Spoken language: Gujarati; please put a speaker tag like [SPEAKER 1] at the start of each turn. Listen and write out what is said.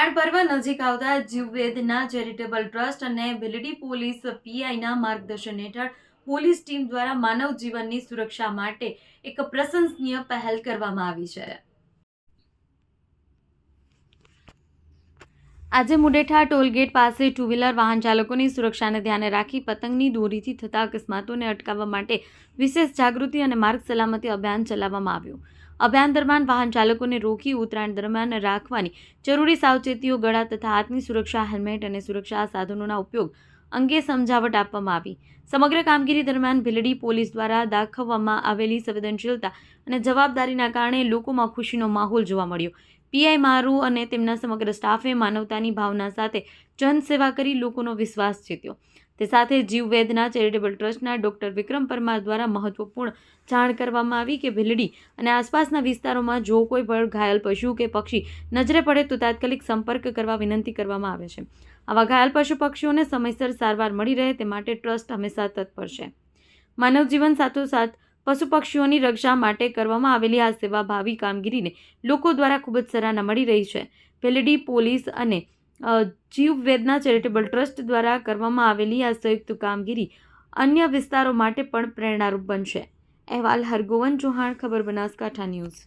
[SPEAKER 1] ઉત્તરાયણ પર્વ નજીક આવતા જીવવેદના ચેરિટેબલ ટ્રસ્ટ અને ભીલડી પોલીસ પીઆઈના માર્ગદર્શન હેઠળ પોલીસ ટીમ દ્વારા માનવ જીવનની સુરક્ષા માટે એક પ્રશંસનીય પહેલ કરવામાં આવી છે। આજે મુડેઠા ટોલગેટ પાસે ટુ વ્હીલર વાહન ચાલકોની સુરક્ષાને ધ્યાને રાખી પતંગની દોરીથી થતા અકસ્માતોને અટકાવવા માટે વિશેષ જાગૃતિ અને માર્ગ સલામતી અભિયાન ચલાવવામાં આવ્યું। અભિયાન દરમિયાન વાહન ચાલકોને રોકી ઉત્તરાયણ દરમિયાન રાખવાની જરૂરી સાવચેતીઓ, ગળા તથા હાથની સુરક્ષા, હેલ્મેટ અને સુરક્ષા સાધનોના ઉપયોગ અંગે સમજાવટ આપવામાં આવી। સમગ્ર કામગીરી દરમિયાન ભીલડી પોલીસ દ્વારા દાખવવામાં આવેલી સંવેદનશીલતા અને જવાબદારીના કારણે લોકોમાં ખુશીનો માહોલ જોવા મળ્યો। પીઆઈ મારુ અને તેમના સમગ્ર સ્ટાફે માનવતાની ભાવના સાથે જનસેવા કરી લોકોનો વિશ્વાસ જીત્યો। તે સાથે જીવવેદના ચેરિટેબલ ટ્રસ્ટના ડોક્ટર વિક્રમ પરમાર દ્વારા મહત્વપૂર્ણ જાણ કરવામાં આવી કે ભીલડી અને આસપાસના વિસ્તારોમાં જો કોઈ પણ ઘાયલ પશુ કે પક્ષી નજરે પડે તો તાત્કાલિક સંપર્ક કરવા વિનંતી કરવામાં આવે છે। આવા ઘાયલ પશુ પક્ષીઓને સમયસર સારવાર મળી રહે તે માટે ટ્રસ્ટ હંમેશા તત્પર છે। માનવ જીવન સાથોસાથ પશુ પક્ષીઓની રક્ષા માટે કરવામાં આવેલી આ સેવાભાવી કામગીરીને લોકો દ્વારા ખૂબ જ સરાહના મળી રહી છે। ભીલડી પોલીસ અને જીવવેદના ચેરિટેબલ ટ્રસ્ટ દ્વારા કરવામાં આવેલી આ સંયુક્ત કામગીરી અન્ય વિસ્તારો માટે પણ પ્રેરણારૂપ બનશે। અહેવાલ હરગોવન ચૌહાણ, ખબર બનાસકાંઠા ન્યૂઝ।